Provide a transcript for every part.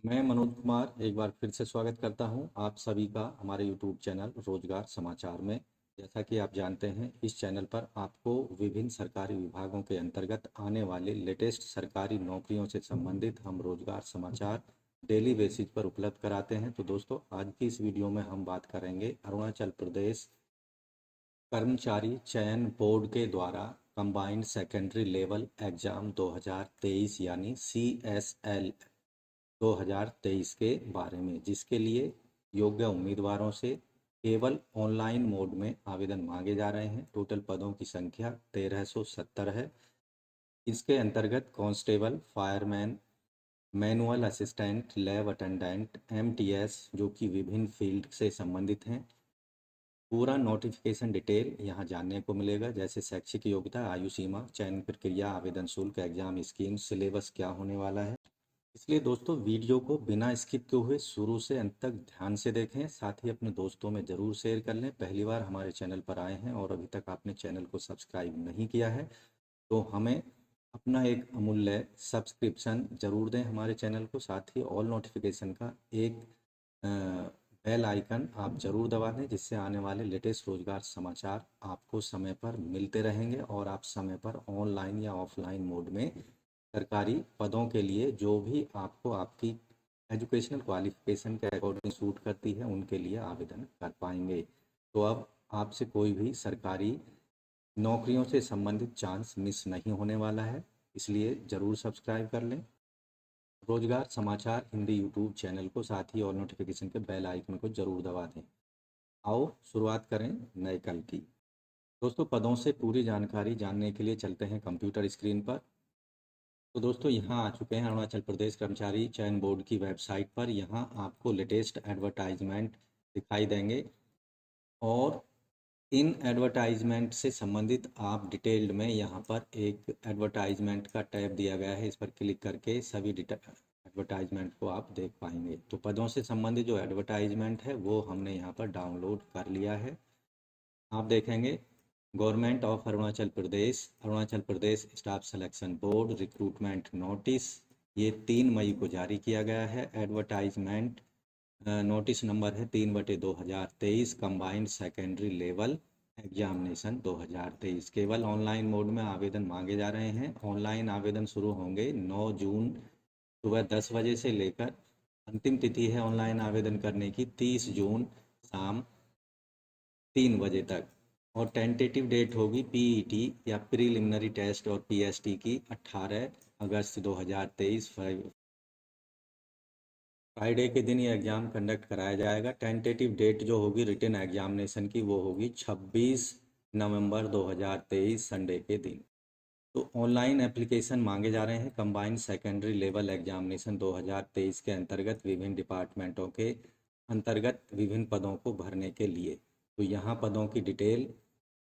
मैं मनोज कुमार एक बार फिर से स्वागत करता हूं आप सभी का हमारे यूट्यूब चैनल रोजगार समाचार में। जैसा कि आप जानते हैं, इस चैनल पर आपको विभिन्न सरकारी विभागों के अंतर्गत आने वाले लेटेस्ट सरकारी नौकरियों से संबंधित हम रोजगार समाचार डेली बेसिस पर उपलब्ध कराते हैं। तो दोस्तों, आज की इस वीडियो में हम बात करेंगे अरुणाचल प्रदेश कर्मचारी चयन बोर्ड के द्वारा कंबाइंड सेकेंडरी लेवल एग्जाम 2023 यानी CSL 2023 के बारे में, जिसके लिए योग्य उम्मीदवारों से केवल ऑनलाइन मोड में आवेदन मांगे जा रहे हैं। टोटल पदों की संख्या 1370 है। इसके अंतर्गत constable, fireman, manual assistant, lab attendant, MTS जो कि विभिन्न फील्ड से संबंधित हैं। पूरा नोटिफिकेशन डिटेल यहाँ जानने को मिलेगा, जैसे शैक्षिक योग्यता, आयु सीमा, चयन प्रक्रिया, आवेदन शुल्क, एग्जाम स्कीम, सिलेबस क्या होने वाला है। इसलिए दोस्तों, वीडियो को बिना स्किप किए हुए शुरू से अंत तक ध्यान से देखें। साथ ही अपने दोस्तों में ज़रूर शेयर कर लें। पहली बार हमारे चैनल पर आए हैं और अभी तक आपने चैनल को सब्सक्राइब नहीं किया है, तो हमें अपना एक अमूल्य सब्सक्रिप्शन ज़रूर दें हमारे चैनल को। साथ ही ऑल नोटिफिकेशन का एक बेल आइकन आप ज़रूर दबा दें, जिससे आने वाले लेटेस्ट रोजगार समाचार आपको समय पर मिलते रहेंगे और आप समय पर ऑनलाइन या ऑफलाइन मोड में सरकारी पदों के लिए जो भी आपको आपकी एजुकेशनल क्वालिफिकेशन के अकॉर्डिंग सूट करती है, उनके लिए आवेदन कर पाएंगे। तो अब आपसे कोई भी सरकारी नौकरियों से संबंधित चांस मिस नहीं होने वाला है, इसलिए ज़रूर सब्सक्राइब कर लें रोजगार समाचार हिंदी यूट्यूब चैनल को। साथ ही और नोटिफिकेशन के बेल आइकन को ज़रूर दबा दें। आओ शुरुआत करें नए कल की। दोस्तों, पदों से पूरी जानकारी जानने के लिए चलते हैं कंप्यूटर स्क्रीन पर। तो दोस्तों, यहाँ आ चुके हैं अरुणाचल प्रदेश कर्मचारी चयन बोर्ड की वेबसाइट पर। यहाँ आपको लेटेस्ट एडवर्टाइजमेंट दिखाई देंगे और इन एडवर्टाइजमेंट से संबंधित आप डिटेल्ड में यहाँ पर एक एडवर्टाइजमेंट का टैब दिया गया है, इस पर क्लिक करके सभी एडवर्टाइजमेंट को आप देख पाएंगे। तो पदों से संबंधित जो एडवर्टाइजमेंट है वो हमने यहाँ पर डाउनलोड कर लिया है। आप देखेंगे government of Arunachal Pradesh staff selection board recruitment notice, ये 3 मई को जारी किया गया है। एडवर्टाइजमेंट नोटिस नंबर है 3/2023, कंबाइंड सेकेंडरी लेवल एग्जामिनेशन 2023। केवल ऑनलाइन मोड में आवेदन मांगे जा रहे हैं। ऑनलाइन आवेदन शुरू होंगे 9 जून सुबह 10 बजे से लेकर, अंतिम तिथि है ऑनलाइन आवेदन करने की 30 जून शाम 3 बजे तक। और टेंटेटिव डेट होगी PET या प्रीलिमिनरी टेस्ट और PST की 18 अगस्त 2023 फ्राइडे के दिन ये एग्ज़ाम कंडक्ट कराया जाएगा। टेंटेटिव डेट जो होगी रिटन एग्जामिनेशन की वो होगी 26 नवंबर 2023 संडे के दिन। तो ऑनलाइन एप्लीकेशन मांगे जा रहे हैं कंबाइंड सेकेंडरी लेवल एग्जामिनेशन 2023 के अंतर्गत विभिन्न डिपार्टमेंटों के अंतर्गत विभिन्न पदों को भरने के लिए। तो यहाँ पदों की डिटेल,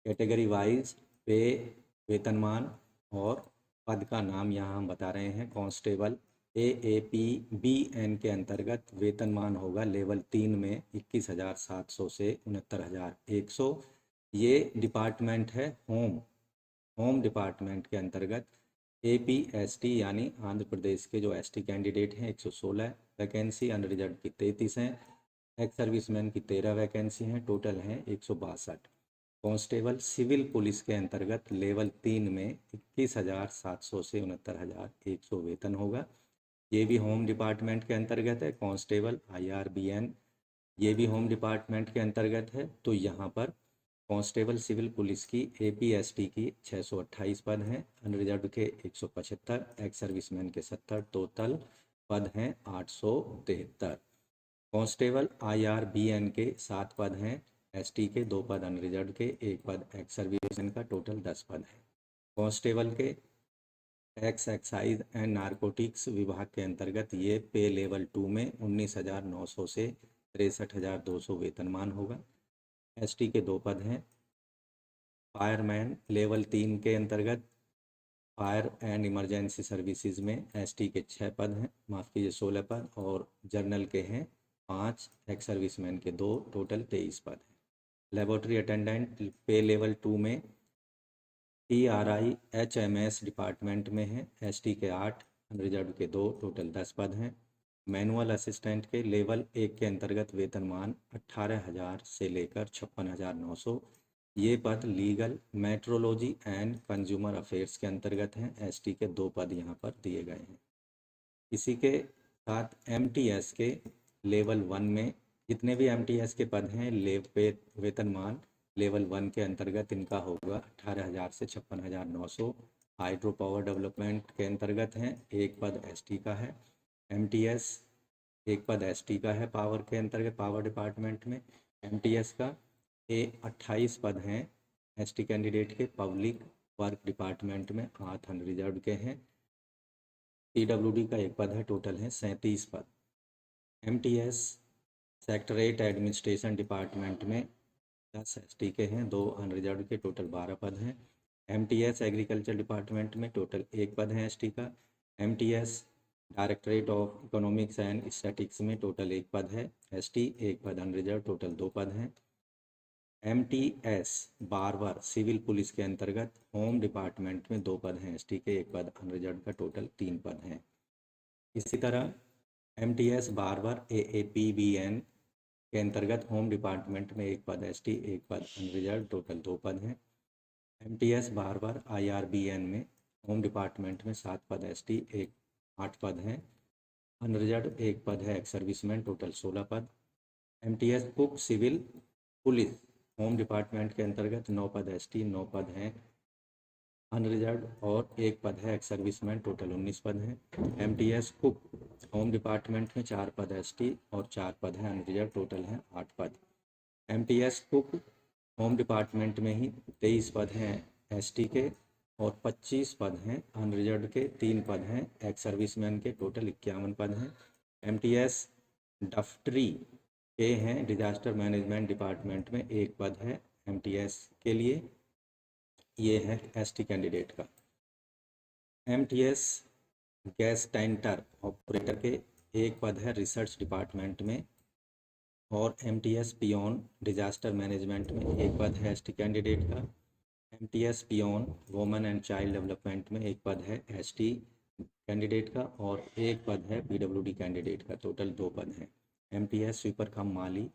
कैटेगरी वाइज पे, वेतनमान और पद का नाम यहाँ हम बता रहे हैं। कांस्टेबल AAPBN के अंतर्गत वेतनमान होगा लेवल 3 में 21,700 से 69,100। ये डिपार्टमेंट है होम डिपार्टमेंट के अंतर्गत। APST यानी आंध्र प्रदेश के जो ST कैंडिडेट हैं 116 वैकेंसी, अनरिजर्व की 33 हैं, एक्स सर्विसमैन की 13 वैकेंसी हैं, टोटल हैं 162। कांस्टेबल सिविल पुलिस के अंतर्गत लेवल 3 में 21,700 से 69,100 वेतन होगा। ये भी होम डिपार्टमेंट के अंतर्गत है। कांस्टेबल IRBN ये भी होम डिपार्टमेंट के अंतर्गत है। तो यहाँ पर कांस्टेबल सिविल पुलिस की APST की 628 पद हैं, अनरिजर्व के 175, एक्स सर्विसमैन के 70, टोटल पद हैं 873। कांस्टेबल IRBN के 7 पद हैं, ST के 2 पद, अनरिजर्व के 1 पद, एक्स सर्विसमैन का टोटल 10 पद है। कांस्टेबल के टैक्स एक्साइज एंड नारकोटिक्स विभाग के अंतर्गत ये पे लेवल 2 में 19,900 से 63,200 वेतनमान होगा। ST के 2 पद हैं। फायरमैन लेवल 3 के अंतर्गत फायर एंड इमरजेंसी सर्विसेज में ST के 6 पद हैं, माफ़ कीजिए 16 पद, और जर्नल के हैं 5, एक्स सर्विसमैन के 2, टोटल 23 पद हैं। लेबोरेटरी अटेंडेंट पे लेवल 2 में TRI HMS डिपार्टमेंट में है, ST के 8, अनरिजर्व के 2, टोटल 10 पद हैं। मैनुअल असिस्टेंट के लेवल 1 के अंतर्गत वेतनमान 18,000 से लेकर 56,900। ये पद legal, metrology and consumer affairs के अंतर्गत हैं। एसटी के 2 पद यहाँ पर दिए गए हैं। इसी के साथ एमटीएस के लेवल 1 में जितने भी एमटीएस के पद हैं, वेतनमान लेवल 1 के अंतर्गत इनका होगा 18,000 से 56,900। हाइड्रो पावर डेवलपमेंट के अंतर्गत हैं, एक पद एसटी का है। एमटीएस एक पद एसटी का है पावर के अंतर्गत, पावर डिपार्टमेंट में। एमटीएस का 28 पद हैं एसटी कैंडिडेट के पब्लिक वर्क डिपार्टमेंट में, 8 अनरिजर्व के हैं। पीडब्ल्यूडी का एक पद है, टोटल है 37 पद। एमटीएस सेक्रेटरीट एडमिनिस्ट्रेशन डिपार्टमेंट में 10 एसटी के हैं, 2 अनरिजर्व के, टोटल 12 पद हैं। एमटीएस एग्रीकल्चर डिपार्टमेंट में टोटल 1 पद है एसटी का। MTS directorate of economics and statics में टोटल 1 पद है एसटी, 1 पद अनरिजर्व, टोटल 2 पद हैं। एमटीएस बारवर सिविल पुलिस के अंतर्गत होम डिपार्टमेंट में 2 पद हैं एसटी के, 1 पद अनरिजर्व का, टोटल 3 पद हैं। इसी तरह एमटीएस बारवर एएपीबीएन के अंतर्गत होम डिपार्टमेंट में 1 पद एसटी, 1 पद अनरिजर्व, टोटल 2 पद हैं। एमटीएस बारवर आईआरबीएन में होम डिपार्टमेंट में 7 पद एसटी, 8 पद हैं अनरिजर्व, 1 पद है एक्स सर्विसमैन, टोटल 16 पद। MTS cook civil police home department के अंतर्गत 9 पद एसटी, 9 पद हैं अनरिजर्व और 1 पद है एक्स सर्विसमैन, टोटल 19 पद हैं। एमटीएस कुक होम डिपार्टमेंट में 4 पद एसटी और 4 पद हैं अनरिजर्व, टोटल हैं 8 पद। एमटीएस कुक होम डिपार्टमेंट में ही 23 पद हैं एसटी के और 25 पद हैं अनरिजर्व के, 3 पद हैं एक्स सर्विसमैन के, टोटल 51 पद हैं। एमटीएस डफ्ट्री के हैं डिजास्टर मैनेजमेंट डिपार्टमेंट में 1 पद है एमटीएस के लिए, ये है एसटी कैंडिडेट का। एमटीएस गैस टैंकर ऑपरेटर के 1 पद है रिसर्च डिपार्टमेंट में। और एमटीएस पियोन डिजास्टर मैनेजमेंट में 1 पद है एसटी कैंडिडेट का। MTS peon women and child development में 1 पद है एसटी कैंडिडेट का और 1 पद है पीडब्ल्यूडी कैंडिडेट का, टोटल 2 पद हैं। MTS sweeper come Mali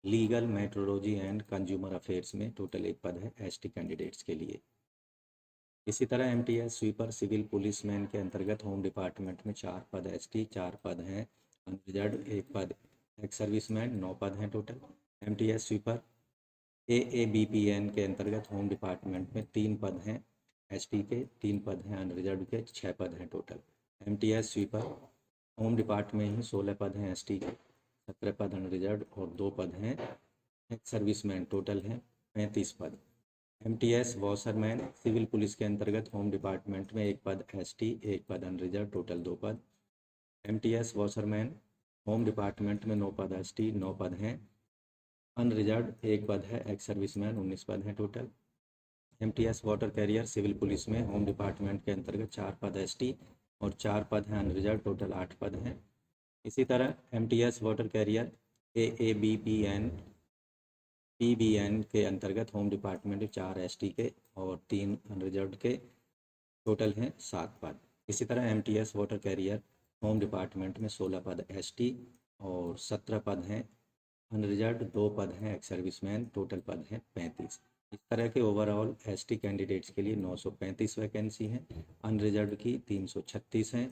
legal, metrology and consumer affairs में टोटल 1 पद है एसटी कैंडिडेट्स के लिए। इसी तरह एमटीएस स्वीपर सिविल पुलिसमैन के अंतर्गत होम डिपार्टमेंट में 4 पद एसटी, 4 पद हैं अनरिजर्व, 1 पद एक्स सर्विसमैन, 9 पद हैं टोटल। एमटीएस स्वीपर एएबीपीएन के अंतर्गत होम डिपार्टमेंट में 3 पद हैं एसटी के, 3 पद हैं अनरिजर्व के, 6 पद हैं total. MTS sweeper home department में ही 16 पद हैं एसटी के, 17 पद अनरिजर्व और 2 पद हैं एक्स सर्विसमैन, टोटल हैं 35 पद। एमटीएस वॉशरमैन सिविल पुलिस के अंतर्गत होम डिपार्टमेंट में 1 पद एसटी, 1 पद अनरिजर्व, टोटल 2 पद। एमटीएस वॉशरमैन होम डिपार्टमेंट में 9 पद एसटी, 9 पद हैं अनरिजर्व, 1 पद है एक्स सर्विसमैन, 19 पद हैं total. MTS water carrier civil police में होम डिपार्टमेंट के अंतर्गत 4 पद एसटी और 4 पद हैं अनरिजर्व, टोटल 8 पद हैं। इसी तरह एमटीएस वाटर कैरियर एएबीपीएन पीबीएन के अंतर्गत होम डिपार्टमेंट 4 एसटी के और 3 अनरिजर्व के, टोटल हैं 7 पद। इसी तरह MTS water career home department में 16 पद एसटी और 17 पद हैं अनरिजर्व, 2 पद हैं एक्स सर्विसमैन, टोटल पद हैं 35। इस तरह के ओवरऑल एसटी कैंडिडेट्स के लिए 935 वैकेंसी हैं, अनरिजर्व की 336 हैं,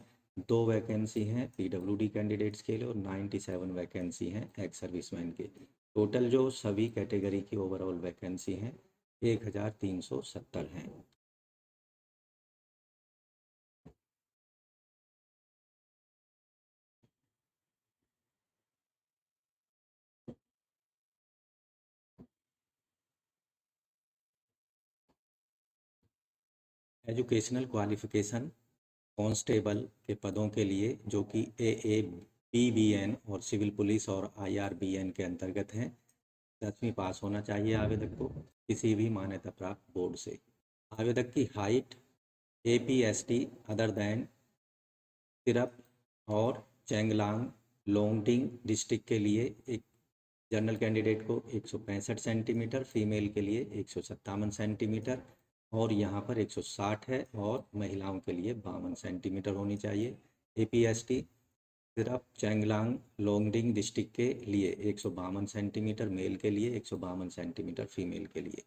2 वैकेंसी हैं पीडब्ल्यूडी कैंडिडेट्स के लिए और 97 वैकेंसी हैं एक्स सर्विसमैन के। टोटल जो सभी कैटेगरी की ओवरऑल वैकेंसी हैं 1370 हैं। एजुकेशनल क्वालिफिकेशन कांस्टेबल के पदों के लिए जो कि एएपीबीएन और सिविल पुलिस और आईआरबीएन के अंतर्गत हैं, 10वीं पास होना चाहिए आवेदक को किसी भी मान्यता प्राप्त बोर्ड से। आवेदक की height APST other than Tirap और चैंगलांग लोंगडिंग डिस्ट्रिक्ट के लिए एक जनरल कैंडिडेट को 165 सेंटीमीटर, फीमेल के लिए 157 सेंटीमीटर और यहाँ पर 160 है और महिलाओं के लिए 52 सेंटीमीटर होनी चाहिए एपीएसटी। सिर्फ चैंगलांग लोंगडिंग डिस्ट्रिक्ट के लिए 152 सेंटीमीटर मेल के लिए, 152 सेंटीमीटर फीमेल के लिए।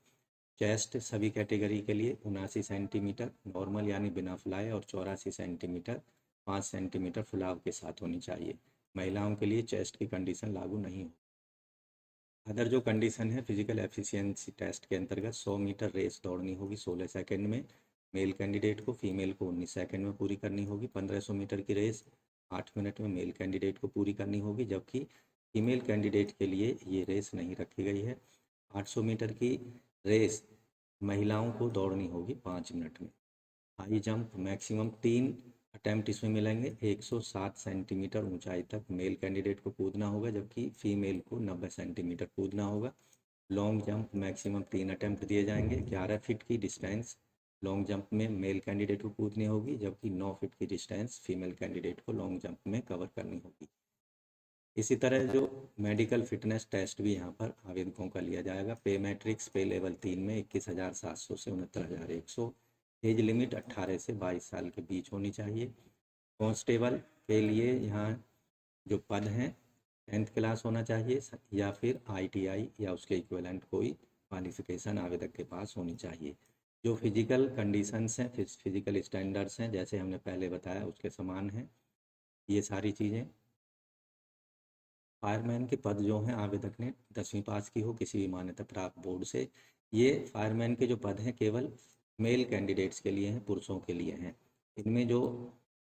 चेस्ट सभी कैटेगरी के लिए 79 सेंटीमीटर नॉर्मल यानी बिना फुलाए और 84 सेंटीमीटर 5 सेंटीमीटर फुलाव के साथ होनी चाहिए। महिलाओं के लिए चेस्ट की कंडीशन लागू नहीं हो। अदर जो कंडीशन है, फिजिकल एफिशिएंसी टेस्ट के अंतर्गत 100 मीटर रेस दौड़नी होगी 16 सेकंड में मेल कैंडिडेट को, फीमेल को 19 सेकंड में पूरी करनी होगी। 1500 मीटर की रेस 8 मिनट में मेल कैंडिडेट को पूरी करनी होगी, जबकि फीमेल कैंडिडेट के लिए ये रेस नहीं रखी गई है। 800 मीटर की रेस महिलाओं को दौड़नी होगी 5 मिनट में। हाई जंप मैक्सिमम 3 अटैम्प्ट इसमें मिलेंगे। 107 सेंटीमीटर ऊंचाई तक मेल कैंडिडेट को कूदना होगा, जबकि फीमेल को 90 सेंटीमीटर कूदना होगा। लॉन्ग जंप मैक्सिमम 3 अटैम्प्ट दिए जाएंगे। 11 फीट की डिस्टेंस लॉन्ग जंप में मेल कैंडिडेट को कूदनी होगी, जबकि 9 फीट की डिस्टेंस फीमेल कैंडिडेट को लॉन्ग जंप में कवर करनी होगी। इसी तरह जो मेडिकल फिटनेस टेस्ट भी यहाँ पर आवेदकों का लिया जाएगा। पे मैट्रिक्स पे लेवल 3 में 21,700 से 69,100। एज लिमिट 18 से 22 साल के बीच होनी चाहिए। कांस्टेबल के लिए यहाँ जो पद हैं 10th क्लास होना चाहिए या फिर ITI या उसके इक्विवेलेंट कोई क्वालिफिकेशन आवेदक के पास होनी चाहिए। जो फिजिकल कंडीशंस हैं, फिजिकल स्टैंडर्ड्स हैं, जैसे हमने पहले बताया उसके समान हैं ये सारी चीज़ें। फायरमैन के पद जो हैं आवेदक ने 10वीं पास की हो किसी भी मान्यता प्राप्त बोर्ड से। ये फायरमैन के जो पद हैं केवल मेल कैंडिडेट्स के लिए हैं, पुरुषों के लिए हैं। इनमें जो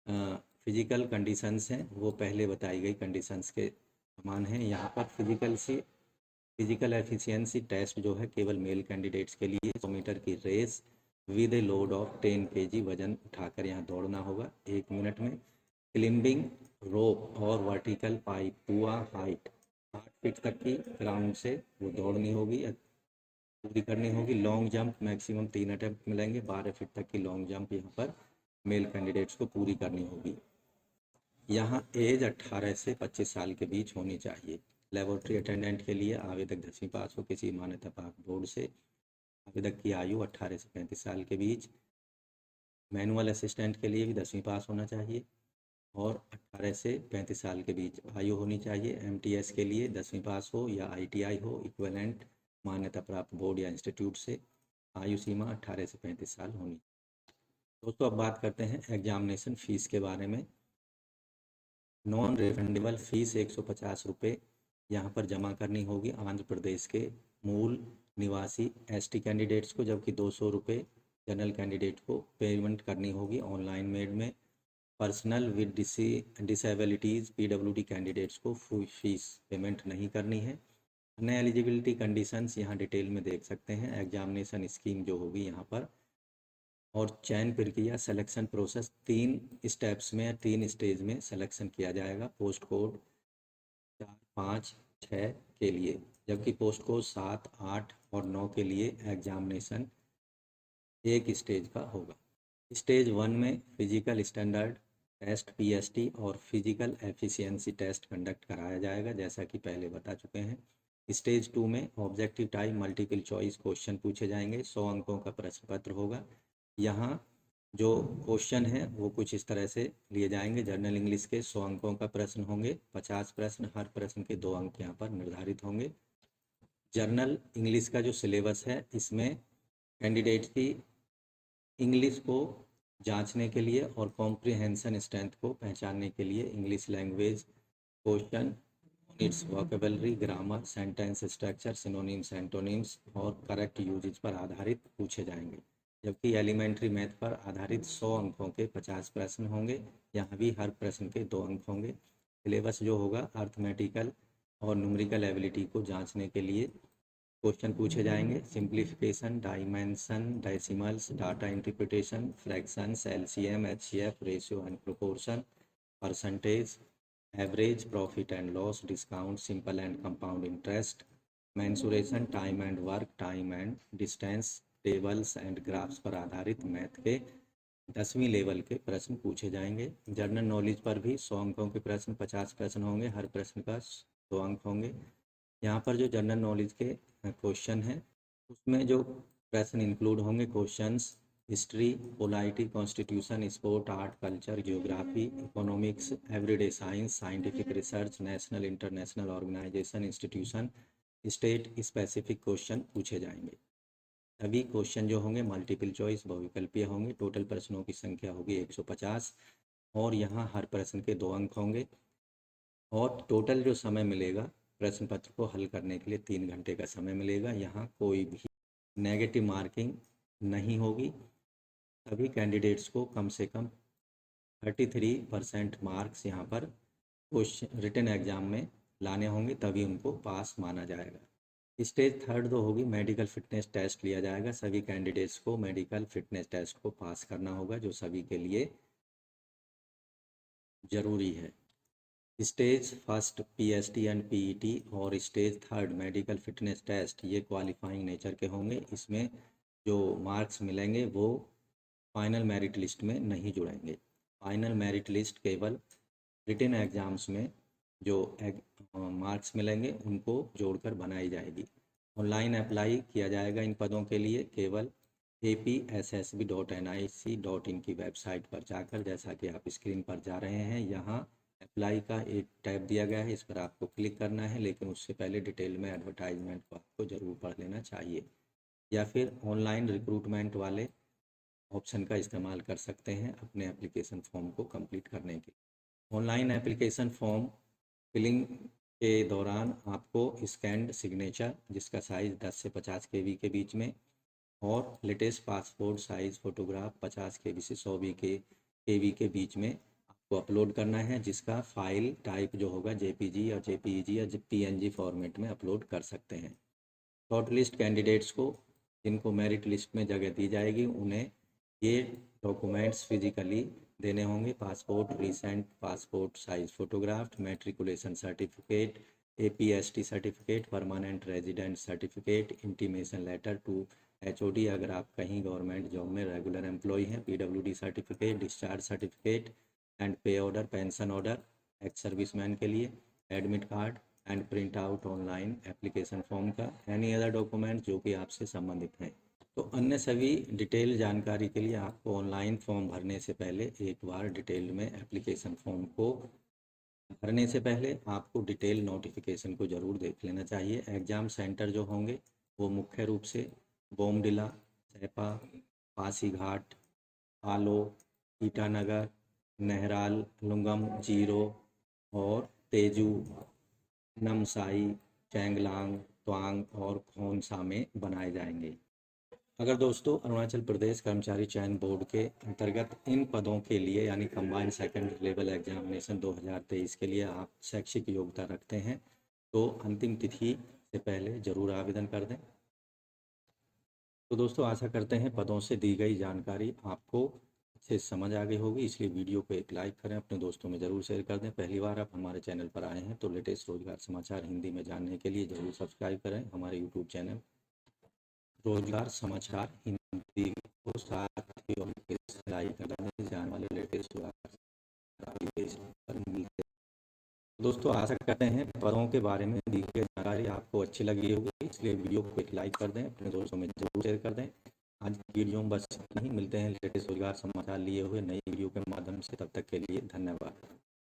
फिजिकल कंडीशंस हैं वो पहले बताई गई कंडीशंस के समान हैं। यहाँ पर फिजिकल एफिशिएंसी टेस्ट जो है केवल मेल कैंडिडेट्स के लिए 100 मीटर की race with a load of 10 kg वजन उठाकर यहाँ दौड़ना होगा 1 मिनट में। क्लिम्बिंग रोप और वर्टिकल पाइप हुआ हाइट 8 फीट तक की ग्राउंड से वो दौड़नी होगी, पूरी करनी होगी। लॉन्ग जंप मैक्सिमम 3 अटैम्प्ट मिलेंगे। 12 फीट तक की लॉन्ग जंप यहाँ पर मेल कैंडिडेट्स को पूरी करनी होगी। यहाँ एज 18 से 25 साल के बीच होनी चाहिए। लेबोरेटरी अटेंडेंट के लिए आवेदक 10वीं पास हो किसी मान्यता प्राप्त बोर्ड से। आवेदक की आयु 18 से 35 साल के बीच। मैनुअल असिस्टेंट के लिए भी 10वीं पास होना चाहिए और 18 से 35 साल के बीच आयु होनी चाहिए। MTS के लिए 10वीं पास हो या ITI हो इक्विवेलेंट मान्यता प्राप्त बोर्ड या इंस्टीट्यूट से। आयु सीमा 18 से 35 साल होनी। दोस्तों अब बात करते हैं एग्जामिनेशन फ़ीस के बारे में। नॉन रिफंडेबल फ़ीस 150 रुपये यहाँ पर जमा करनी होगी आंध्र प्रदेश के मूल निवासी ST कैंडिडेट्स को, जबकि 200 रुपये जनरल कैंडिडेट को पेमेंट करनी होगी ऑनलाइन मेड में। Personal with disabilities PWD candidates को फीस पेमेंट नहीं करनी है। अन्य एलिजिबिलिटी कंडीशंस यहाँ डिटेल में देख सकते हैं। एग्जामिनेशन स्कीम जो होगी यहाँ पर और चयन प्रक्रिया सिलेक्शन प्रोसेस 3 स्टेप्स में 3 स्टेज में सिलेक्शन किया जाएगा। पोस्ट कोड 4, 5, 6 के लिए, जबकि पोस्ट कोड 7, 8 और 9 के लिए एग्जामिनेशन एक स्टेज का होगा। स्टेज 1 में फिजिकल स्टैंडर्ड टेस्ट PST और फिजिकल एफिशिएंसी टेस्ट कंडक्ट कराया जाएगा, जैसा कि पहले बता चुके हैं। स्टेज 2 में objective type multiple choice question पूछे जाएंगे। 100 अंकों का प्रश्न पत्र होगा। यहाँ जो क्वेश्चन है वो कुछ इस तरह से लिए जाएंगे। जनरल इंग्लिश के 100 अंकों का प्रश्न होंगे, 50 प्रश्न, हर प्रश्न के 2 अंक यहाँ पर निर्धारित होंगे। जनरल इंग्लिश का जो सिलेबस है इसमें कैंडिडेट की इंग्लिश को जांचने के लिए और कॉम्प्रिहेंशन स्ट्रेंथ को पहचानने के लिए English language question, it's vocabulary, grammar, sentence structure, synonyms, antonyms और करेक्ट यूजेज पर आधारित पूछे जाएंगे। जबकि एलिमेंट्री मैथ पर आधारित 100 अंकों के 50 प्रश्न होंगे। यहाँ भी हर प्रश्न के 2 अंक होंगे। सिलेबस जो होगा अर्थमेटिकल और न्यूमेरिकल एबिलिटी को जांचने के लिए क्वेश्चन पूछे जाएंगे। Simplification, dimension, decimals, data interpretation, fractions, LCM, HCF, ratio and proportion, percentage, average, profit and loss, discount, simple and compound interest, mensuration, time and work, time and distance, tables and graphs पर आधारित math के 10वीं level के प्रश्न पूछे जाएंगे। General knowledge पर भी 100 अंकों के प्रश्न, 50 प्रश्न होंगे, हर प्रश्न का 2 अंक होंगे। यहाँ पर जो जनरल नॉलेज के क्वेश्चन हैं उसमें जो प्रश्न इंक्लूड होंगे, questions history, polity, constitution, sport, art, culture, geography, economics, everyday science, scientific research, national international organization, institution, state specific question पूछे जाएंगे। सभी क्वेश्चन जो होंगे मल्टीपल चॉइस बहुविकल्पीय होंगे। टोटल प्रश्नों की संख्या होगी 150 और यहाँ हर प्रश्न के 2 अंक होंगे और टोटल जो समय मिलेगा प्रश्न पत्र को हल करने के लिए 3 घंटे का समय मिलेगा। यहाँ कोई भी नेगेटिव मार्किंग नहीं होगी। सभी कैंडिडेट्स को कम से कम 33% मार्क्स यहाँ पर क्वेश्चन रिटन एग्जाम में लाने होंगे, तभी उनको पास माना जाएगा। स्टेज 3 जो होगी मेडिकल फिटनेस टेस्ट लिया जाएगा। सभी कैंडिडेट्स को मेडिकल फिटनेस टेस्ट को पास करना होगा, जो सभी के लिए ज़रूरी है। स्टेज 1 पीएसटी एंड पीईटी और स्टेज 3 मेडिकल फिटनेस टेस्ट ये क्वालिफाइंग नेचर के होंगे। इसमें जो मार्क्स मिलेंगे वो फाइनल मेरिट लिस्ट में नहीं जुड़ेंगे। फाइनल मेरिट लिस्ट केवल रिटन एग्जाम्स में जो मार्क्स मिलेंगे उनको जोड़कर बनाई जाएगी। ऑनलाइन अप्लाई किया जाएगा इन पदों के लिए केवल apssb.nic.in की वेबसाइट पर जाकर। जैसा कि आप स्क्रीन पर जा रहे हैं, यहाँ अप्लाई का एक टैब दिया गया है, इस पर आपको क्लिक करना है, लेकिन उससे पहले डिटेल में एडवर्टाइजमेंट को आपको ज़रूर पढ़ लेना चाहिए, या फिर ऑनलाइन रिक्रूटमेंट वाले ऑप्शन का इस्तेमाल कर सकते हैं अपने एप्लीकेशन फॉर्म को कंप्लीट करने के लिए। ऑनलाइन एप्लीकेशन फॉर्म फिलिंग के दौरान आपको स्कैन्ड सिग्नेचर जिसका साइज़ 10 से 50 KB के बीच में और latest passport size photograph 50 KB से 100 KB के बीच में आपको अपलोड करना है, जिसका फाइल टाइप जो होगा JPG या JPEG या PNG फॉर्मेट में अपलोड कर सकते हैं। शॉर्ट लिस्ट कैंडिडेट्स को जिनको मेरिट लिस्ट में जगह दी जाएगी उन्हें ये डॉक्यूमेंट्स फिजिकली देने होंगे। Passport, recent passport size photograph, matriculation certificate, APST certificate, permanent resident certificate, intimation letter to HOD अगर आप कहीं गवर्नमेंट जॉब में रेगुलर एम्प्लॉय हैं, PWD certificate, discharge certificate and pay order, pension order ex serviceman के लिए, admit card and print out online application form का, any other document जो कि आपसे संबंधित हैं। तो अन्य सभी डिटेल जानकारी के लिए आपको ऑनलाइन फॉर्म भरने से पहले एक बार डिटेल में एप्लीकेशन फॉर्म को भरने से पहले आपको डिटेल नोटिफिकेशन को ज़रूर देख लेना चाहिए। एग्ज़ाम सेंटर जो होंगे वो मुख्य रूप से बोमडिला, सैपा, पासीघाट, आलो, ईटानगर, नहराल, लुंगम, जीरो और तेजू, नमसाई, चैंगलांग, त्वांग और खोनसा में बनाए जाएंगे। अगर दोस्तों अरुणाचल प्रदेश कर्मचारी चयन बोर्ड के अंतर्गत इन पदों के लिए यानी कंबाइंड सेकेंड लेवल एग्जामिनेशन 2023 के लिए आप शैक्षिक योग्यता रखते हैं तो अंतिम तिथि से पहले ज़रूर आवेदन कर दें। तो दोस्तों आशा करते हैं पदों से दी गई जानकारी आपको अच्छे समझ आ गई होगी, इसलिए वीडियो को एक लाइक करें, अपने दोस्तों में ज़रूर शेयर कर दें। पहली बार आप हमारे चैनल पर आए हैं तो लेटेस्ट रोजगार समाचार हिंदी में जानने के लिए ज़रूर सब्सक्राइब करें हमारे यूट्यूब चैनल रोजगार समाचार हिंदी को, साथ ही और लाइक करने जाने वाले लेटेस्ट पर मिलते। दोस्तों आशा करते हैं पदों के बारे में दी गई जानकारी आपको अच्छी लगी होगी, इसलिए वीडियो को एक लाइक कर दें, अपने दोस्तों में जरूर शेयर कर दें। आज की वीडियो में बस इतना ही, मिलते हैं लेटेस्ट रोजगार समाचार लिए हुए नई वीडियो के माध्यम से, तब तक के लिए धन्यवाद।